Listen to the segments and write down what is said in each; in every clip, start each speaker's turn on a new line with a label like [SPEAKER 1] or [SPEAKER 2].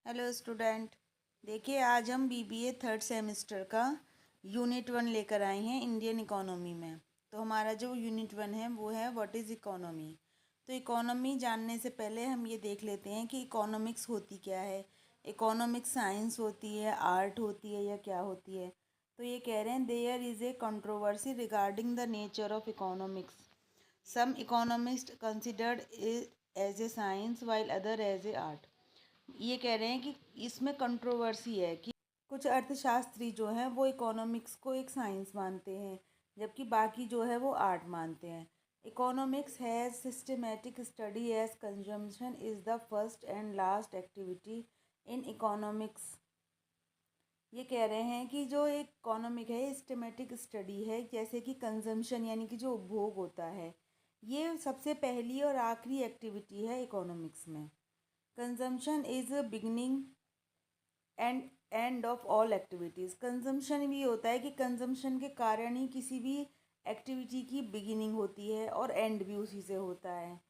[SPEAKER 1] Hello student. देखिए, आज हम बीबीए थर्ड सेमेस्टर का यूनिट 1 लेकर आए हैं इंडियन इकोनॉमी में। तो हमारा जो यूनिट 1 है वो है व्हाट इज़ इकोनॉमी। तो इकोनॉमी जानने से पहले हम ये देख लेते हैं कि इकोनॉमिक्स होती क्या है। इकोनॉमिक्स साइंस होती है, आर्ट होती है या क्या होती है। तो ये कह रहे हैं there is a controversy regarding the nature of economics. Some economist considered it as a science while other as a art. ये कह रहे हैं कि इसमें कंट्रोवर्सी है कि कुछ अर्थशास्त्री जो हैं वो इकोनॉमिक्स को एक साइंस मानते हैं, जबकि बाकी जो है वो आर्ट मानते हैं। Economics has systematic study as consumption is the first and last activity in economics. ये कह रहे हैं कि जो एक इकोनॉमिक है सिस्टमेटिक स्टडी है, जैसे कि कंजम्पशन यानी कि जो उपभोग होता है, ये सबसे पहली और आखिरी एक्टिविटी है इकोनॉमिक्स में। Consumption is beginning and end of all activities. Consumption भी होता है कि कंजम्पशन के कारण ही किसी भी एक्टिविटी की बिगिनिंग होती है और एंड भी उसी से होता है।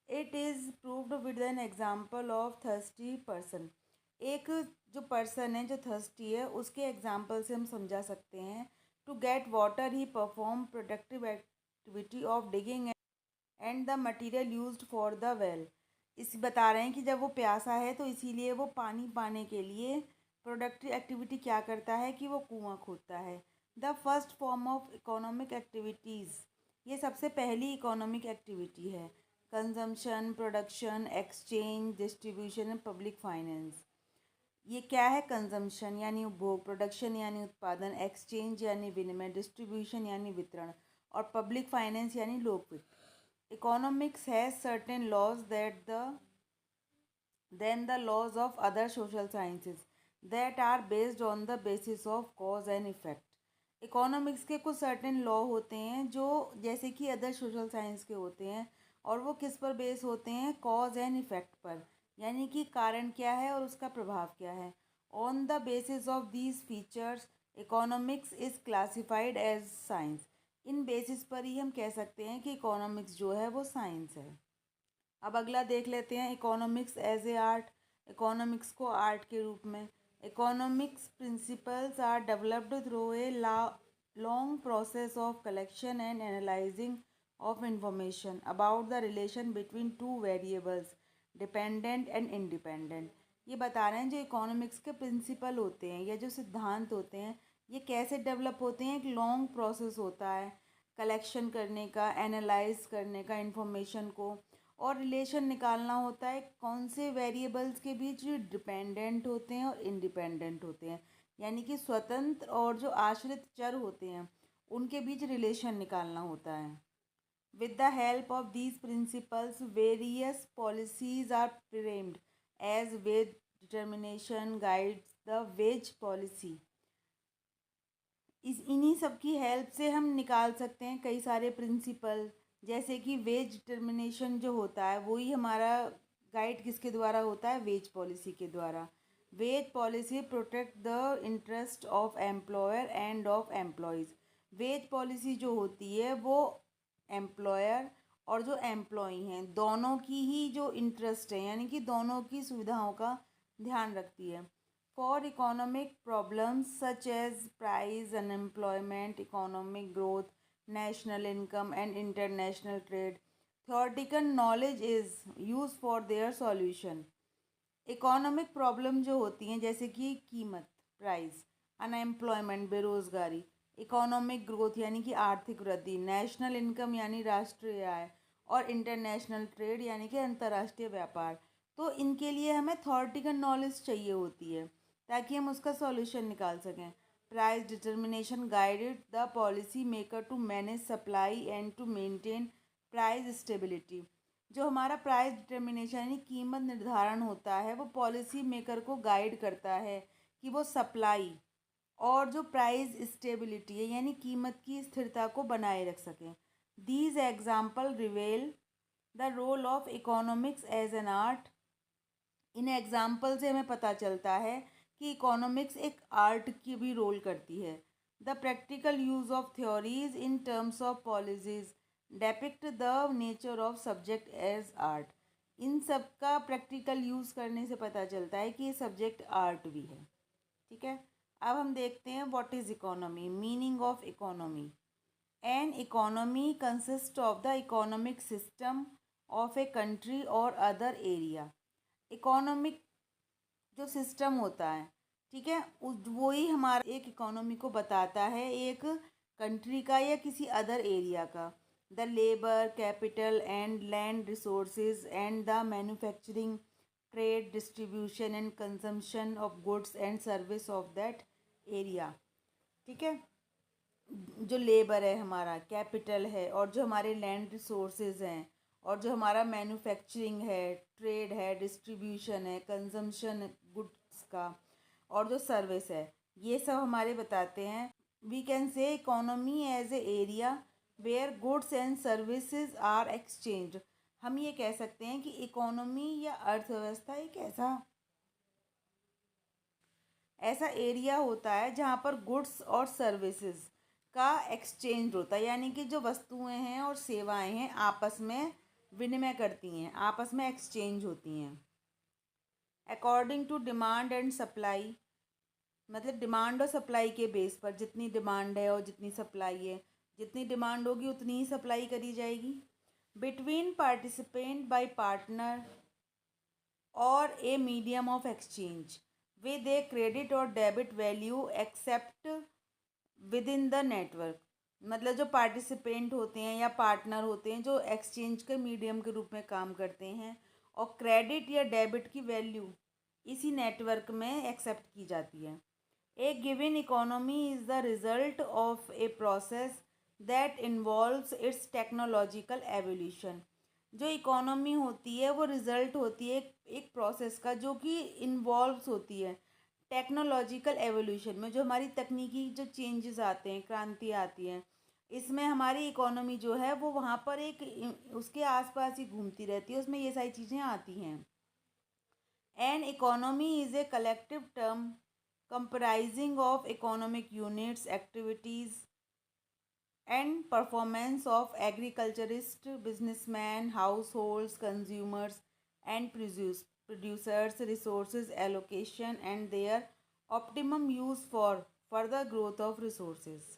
[SPEAKER 1] It is proved with an example of thirsty person. एक जो पर्सन है जो थर्स्टी है उसके एग्जाम्पल से हम समझा सकते हैं। To get water he perform productive activity of digging and the material used for the well. इस बता रहे हैं कि जब वो प्यासा है तो इसीलिए वो पानी पाने के लिए प्रोडक्टिव एक्टिविटी क्या करता है कि वो कुआं खोदता है। The first form of economic activities, ये सबसे पहली इकोनॉमिक एक्टिविटी है। Consumption, production, exchange, distribution and public finance. ये क्या है? कंजम्पशन यानी उपभोग, प्रोडक्शन यानी उत्पादन, एक्सचेंज यानी विनिमय, डिस्ट्रीब्यूशन यानी वितरण और पब्लिक फाइनेंस यानी लोक वित्त। Economics has certain laws that than the laws of other social sciences that are based on the basis of cause and effect. Economics के कुछ सर्टेन लॉ होते हैं जो जैसे कि अदर सोशल साइंस के होते हैं, और वो किस पर बेस होते हैं? कॉज एंड इफेक्ट पर, यानी कि कारण क्या है और उसका प्रभाव क्या है। On the basis of these features economics is classified as science. इन बेसिस पर ही हम कह सकते हैं कि इकोनॉमिक्स जो है वो साइंस है। अब अगला देख लेते हैं economics as a art. Economics को आर्ट के रूप में। Economics principles are developed through a long process of collection and analyzing of information about the relation between two variables dependent and independent. ये बता रहे हैं जो इकोनॉमिक्स के प्रिंसिपल होते हैं या जो सिद्धांत होते हैं, ये कैसे डेवलप होते हैं। एक लॉन्ग प्रोसेस होता है कलेक्शन करने का, एनालाइज करने का इंफॉर्मेशन को, और रिलेशन निकालना होता है कौन से वेरिएबल्स के बीच जो डिपेंडेंट होते हैं और इंडिपेंडेंट होते हैं, यानी कि स्वतंत्र और जो आश्रित चर होते हैं उनके बीच रिलेशन निकालना होता है। With the help of these principles various policies are framed as wage determination guides the wage policy. इन्हीं सब की हेल्प से हम निकाल सकते हैं कई सारे प्रिंसिपल, जैसे कि वेज डिटर्मिनेशन जो होता है वही हमारा गाइड किसके द्वारा होता है? वेज पॉलिसी के द्वारा। Wage policy protect the interest of employer and of employees. Wage policy जो होती है वो एम्प्लॉयर और जो एम्प्लॉई हैं दोनों की ही जो इंटरेस्ट है, यानी कि दोनों की सुविधाओं का ध्यान रखती है। For economic problems such as price, unemployment, economic growth, national income, and international trade, theoretical knowledge is used for their solution. Economic problem जो होती हैं जैसे कि कीमत, प्राइस, अनएम्प्लॉयमेंट, बेरोज़गारी, इकोनॉमिक ग्रोथ यानी कि आर्थिक वृद्धि, नेशनल इनकम यानी राष्ट्रीय आय, और इंटरनेशनल ट्रेड यानी कि अंतर्राष्ट्रीय व्यापार, तो इनके लिए हमें थॉरिटिकल नॉलेज चाहिए होती है ताकि हम उसका सॉल्यूशन निकाल सकें। Price determination guided the policy maker to manage supply and to maintain price stability. जो हमारा प्राइस डिटर्मिनेशन यानी कीमत निर्धारण होता है वो पॉलिसी मेकर को गाइड करता है कि वो सप्लाई और जो प्राइस स्टेबिलिटी है यानी कीमत की स्थिरता को बनाए रख सकें। These example reveal the role of economics as an art. इन एग्जाम्पल से हमें पता चलता है कि इकोनॉमिक्स एक आर्ट की भी रोल करती है। The practical use of theories in terms of policies depict the nature of subject as art. इन सब का प्रैक्टिकल यूज़ करने से पता चलता है कि ये सब्जेक्ट आर्ट भी है। ठीक है, अब हम देखते हैं what is economy, meaning of economy. An economy consist of the economic system of a country और अदर एरिया। इकोनॉमिक जो सिस्टम होता है, ठीक है, उस वही हमारा एक इकोनॉमी को बताता है, एक कंट्री का या किसी अदर एरिया का। The labour capital and land resources and the manufacturing trade distribution and consumption of goods and service of that area. ठीक है, जो लेबर है हमारा, कैपिटल है, और जो हमारे लैंड रिसोर्सेज हैं, और जो हमारा मैन्युफैक्चरिंग है, ट्रेड है, डिस्ट्रीब्यूशन है, कंजम्पशन गुड्स का, और जो सर्विस है, ये सब हमारे बताते हैं। We can say economy as a area where goods and services are exchange. हम ये कह सकते हैं कि इकोनॉमी या अर्थव्यवस्था एक ऐसा एरिया होता है जहाँ पर गुड्स और सर्विसेज का एक्सचेंज होता है, यानी कि जो वस्तुएं हैं और सेवाएं हैं आपस में विनिमय करती हैं, आपस में एक्सचेंज होती हैं। According to demand and supply, मतलब डिमांड और सप्लाई के बेस पर, जितनी डिमांड है और जितनी सप्लाई है, जितनी डिमांड होगी उतनी ही सप्लाई करी जाएगी। बिटवीन पार्टिसिपेंट बाय पार्टनर और a medium of exchange with a credit or debit value except within the network। मतलब जो पार्टिसिपेंट होते हैं या पार्टनर होते हैं जो एक्सचेंज के मीडियम के रूप में काम करते हैं, और क्रेडिट या डेबिट की वैल्यू इसी नेटवर्क में एक्सेप्ट की जाती है। A given economy is the result of a process that involves its technological evolution. जो इकोनॉमी होती है वो रिजल्ट होती है एक प्रोसेस का, जो कि इन्वॉल्व्स होती है टेक्नोलॉजिकल एवोल्यूशन में। जो हमारी तकनीकी जो चेंजेस आते हैं, क्रांति आती है, इसमें हमारी इकोनॉमी जो है वो वहाँ पर एक उसके आसपास ही घूमती रहती है, उसमें ये सारी चीज़ें आती हैं। An economy is a collective term comprising of economic units, activities and performance of agriculturists, businessmen, households, consumers and producers, resources allocation and their optimum use for further growth of resources।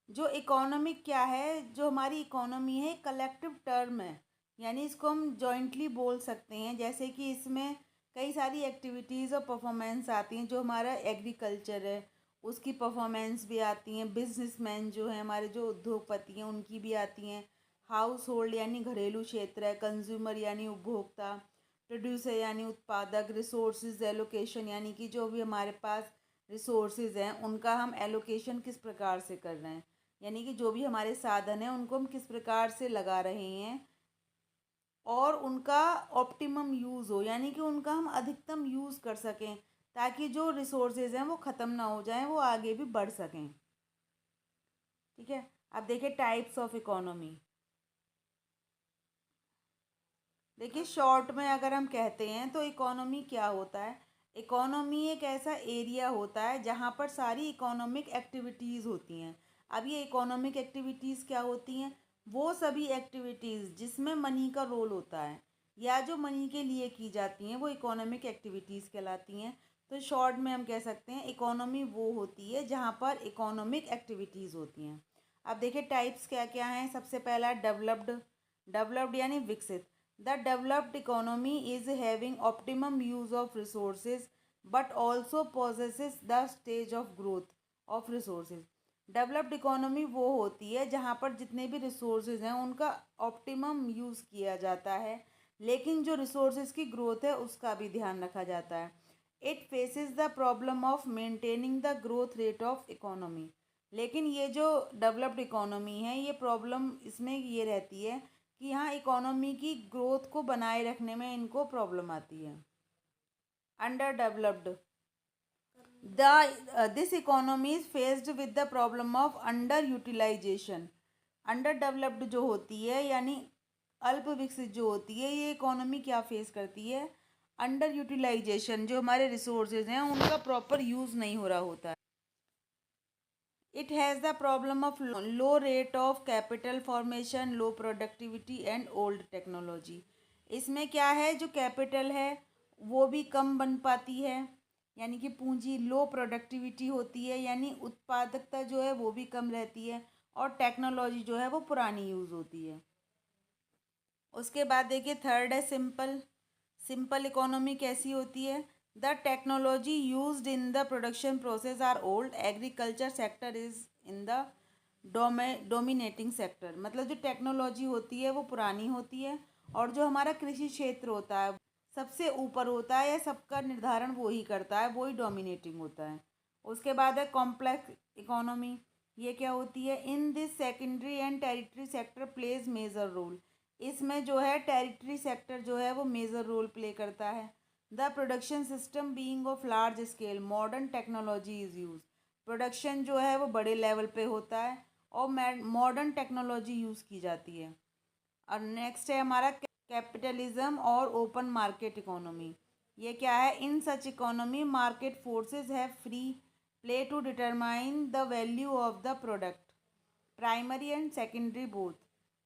[SPEAKER 1] जो economic क्या है, जो हमारी economy है collective term है, यानी इसको हम जॉइंटली बोल सकते हैं। जैसे कि इसमें कई सारी एक्टिविटीज़ और परफॉर्मेंस आती हैं। जो हमारा एग्रीकल्चर है उसकी परफॉर्मेंस भी आती हैं, बिजनेसमैन जो हैं हमारे, जो उद्योगपति हैं, उनकी भी आती हैं। हाउस होल्ड यानी घरेलू क्षेत्र है, कंज्यूमर यानी उपभोक्ता, प्रोड्यूसर यानी उत्पादक, रिसोर्सेज एलोकेशन यानी कि जो भी हमारे पास रिसोर्सेज हैं उनका हम एलोकेशन किस प्रकार से कर रहे हैं, यानी कि जो भी हमारे साधन हैं उनको हम किस प्रकार से लगा रहे हैं, और उनका ऑप्टिमम यूज़ हो, यानी कि उनका हम अधिकतम यूज़ कर सकें, ताकि जो रिसोर्सेज हैं वो ख़त्म ना हो जाएं, वो आगे भी बढ़ सकें। ठीक है, अब देखिए टाइप्स ऑफ इकोनॉमी। देखिए शॉर्ट में अगर हम कहते हैं तो इकोनॉमी क्या होता है। इकोनॉमी एक ऐसा एरिया होता है जहाँ पर सारी इकोनॉमिक एक्टिविटीज़ होती हैं। अब ये इकोनॉमिक एक्टिविटीज़ क्या होती हैं, वो सभी एक्टिविटीज़ जिसमें मनी का रोल होता है या जो मनी के लिए की जाती हैं वो इकोनॉमिक एक्टिविटीज़ कहलाती हैं। तो शॉर्ट में हम कह सकते हैं इकोनॉमी वो होती है जहाँ पर इकोनॉमिक एक्टिविटीज़ होती हैं। अब देखिए टाइप्स क्या क्या हैं। सबसे पहला डेवलप्ड, डेवलप्ड यानी विकसित। The developed economy is having optimum use of resources but also possesses the stage of growth of resources। Developed economy वो होती है जहाँ पर जितने भी रिसोर्सेज हैं उनका ऑप्टिमम यूज़ किया जाता है, लेकिन जो रिसोर्सेज की ग्रोथ है उसका भी ध्यान रखा जाता है। It faces the problem of maintaining the growth rate of economy. लेकिन ये जो डेवलप्ड इकोनॉमी है ये प्रॉब्लम इसमें ये रहती है कि यहाँ इकोनॉमी की ग्रोथ को बनाए रखने में इनको प्रॉब्लम आती है। Underdeveloped, this economy is faced with the problem of underutilization. Underdeveloped जो होती है यानी अल्प विकसित जो होती है, ये इकोनॉमी क्या फेस करती है, अंडर यूटिलाइजेशन। जो हमारे रिसोर्सेज हैं उनका प्रॉपर यूज़ नहीं हो रहा होता है। It has the problem of low rate of capital formation, low productivity and old technology। इसमें क्या है, जो कैपिटल है वो भी कम बन पाती है, यानी कि पूंजी, लो प्रोडक्टिविटी होती है, यानी उत्पादकता जो है वो भी कम रहती है, और टेक्नोलॉजी जो है वो पुरानी यूज़ होती है। उसके बाद देखिए थर्ड है सिंपल। सिंपल इकोनॉमी कैसी होती है? The technology used in the production process are old, agriculture sector is in the dominating sector. मतलब जो टेक्नोलॉजी होती है वो पुरानी होती है, और जो हमारा कृषि क्षेत्र होता है सबसे ऊपर होता है, या सबका निर्धारण वो ही करता है, वो ही डोमिनेटिंग होता है। उसके बाद है कॉम्प्लेक्स इकोनॉमी। ये क्या होती है? In this secondary and territory sector plays major role. इसमें जो है टेरिटरी सेक्टर जो है वो मेजर रोल प्ले करता है। The production system being of large scale, modern technology is use. Production जो है वो बड़े लेवल पे होता है और मॉडर्न टेक्नोलॉजी यूज़ की जाती है। और नेक्स्ट है हमारा कैपिटलिज्म और ओपन मार्केट इकोनॉमी। ये क्या है? In such economy market forces have free play to determine the value of the product, primary and secondary both.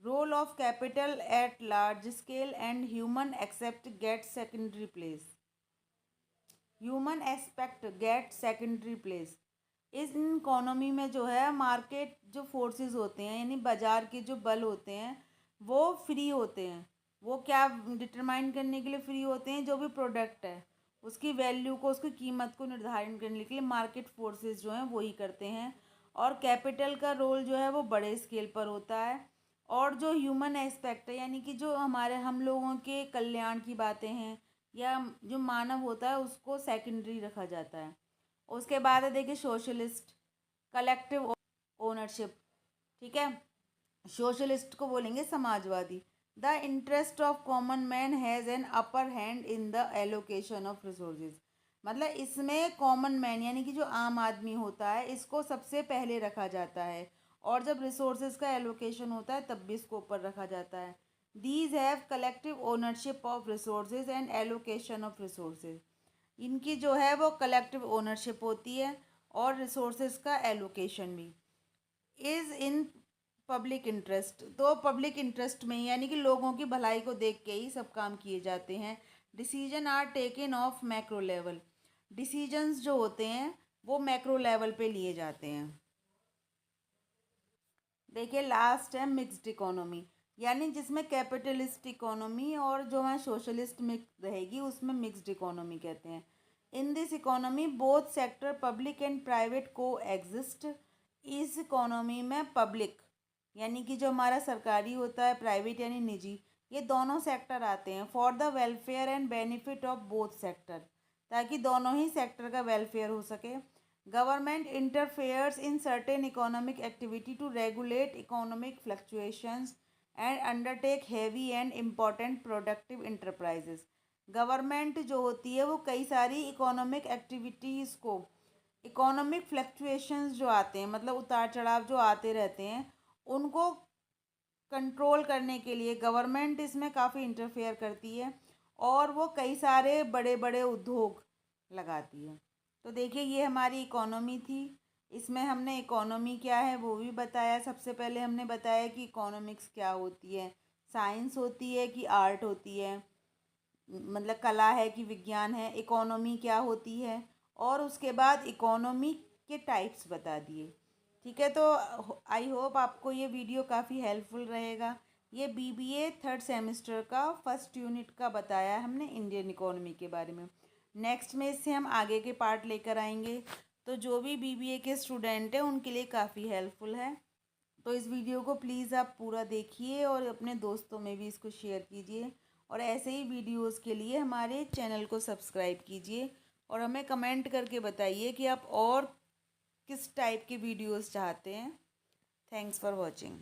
[SPEAKER 1] Role of capital at large scale and human accept get secondary place. Human aspect get secondary place. इस economy में जो है market जो forces होते हैं, यानी बाजार के जो बल होते हैं वो फ्री होते हैं। वो क्या डिटरमाइन करने के लिए फ्री होते हैं? जो भी प्रोडक्ट है उसकी वैल्यू को, उसकी कीमत को निर्धारण करने के लिए मार्केट फोर्सेस जो हैं वही करते हैं। और कैपिटल का रोल जो है वो बड़े स्केल पर होता है, और जो ह्यूमन एस्पेक्ट है, यानी कि जो हमारे हम लोगों के कल्याण की बातें हैं या जो मानव होता है उसको सेकेंडरी रखा जाता है। उसके बाद है देखिए सोशलिस्ट, कलेक्टिव ओनरशिप। ठीक है, सोशलिस्ट को बोलेंगे Samajwadi. The interest of common man has an upper hand in the allocation of resources. मतलब इसमें कॉमन मैन यानी कि जो आम आदमी होता है इसको सबसे पहले रखा जाता है, और जब रिसोर्सेज का एलोकेशन होता है तब भी इसको ऊपर रखा जाता है। These have collective ownership of resources and allocation of resources. इनकी जो है वो कलेक्टिव ओनरशिप होती है और रिसोर्सेज का एलोकेशन भी। इज़ इन पब्लिक इंटरेस्ट, तो पब्लिक इंटरेस्ट में यानी कि लोगों की भलाई को देख के ही सब काम किए जाते हैं। Decision are taken of macro level. Decisions जो होते हैं वो मैक्रो लेवल पे लिए जाते हैं। देखिए लास्ट है मिक्स्ड इकोनॉमी, यानी जिसमें कैपिटलिस्ट इकोनॉमी और जो है सोशलिस्ट मिक्स रहेगी उसमें मिक्स्ड इकोनॉमी कहते हैं। In this economy both sector public and private को एग्जिस्ट। इस इकोनॉमी में पब्लिक यानी कि जो हमारा सरकारी होता है, प्राइवेट यानी निजी, ये दोनों सेक्टर आते हैं for the welfare and benefit of both sector, ताकि दोनों ही सेक्टर का वेलफेयर हो सके। Government interferes in certain economic activity to regulate economic fluctuations and undertake heavy and important productive enterprises. Government जो होती है वो कई सारी इकोनॉमिक एक्टिविटीज़ को, इकोनॉमिक फ्लक्चुएशंस जो आते हैं मतलब उतार चढ़ाव जो आते रहते हैं उनको कंट्रोल करने के लिए गवर्नमेंट इसमें काफ़ी इंटरफेयर करती है, और वो कई सारे बड़े बड़े उद्योग लगाती है। तो देखिए ये हमारी इकोनॉमी थी। इसमें हमने इकोनॉमी क्या है वो भी बताया। सबसे पहले हमने बताया कि इकोनॉमिक्स क्या होती है, साइंस होती है कि आर्ट होती है, मतलब कला है कि विज्ञान है, इकोनॉमी क्या होती है, और उसके बाद इकोनॉमी के टाइप्स बता दिए। ठीक है, तो आई होप आपको ये वीडियो काफ़ी हेल्पफुल रहेगा। ये बीबीए थर्ड सेमेस्टर का फर्स्ट यूनिट का बताया हमने इंडियन इकोनॉमी के बारे में। नेक्स्ट में इससे हम आगे के पार्ट लेकर आएंगे, तो जो भी बीबीए के स्टूडेंट हैं उनके लिए काफ़ी हेल्पफुल है। तो इस वीडियो को प्लीज़ आप पूरा देखिए और अपने दोस्तों में भी इसको शेयर कीजिए, और ऐसे ही वीडियोस के लिए हमारे चैनल को सब्सक्राइब कीजिए, और हमें कमेंट करके बताइए कि आप और किस टाइप के वीडियोस चाहते हैं। Thanks for watching.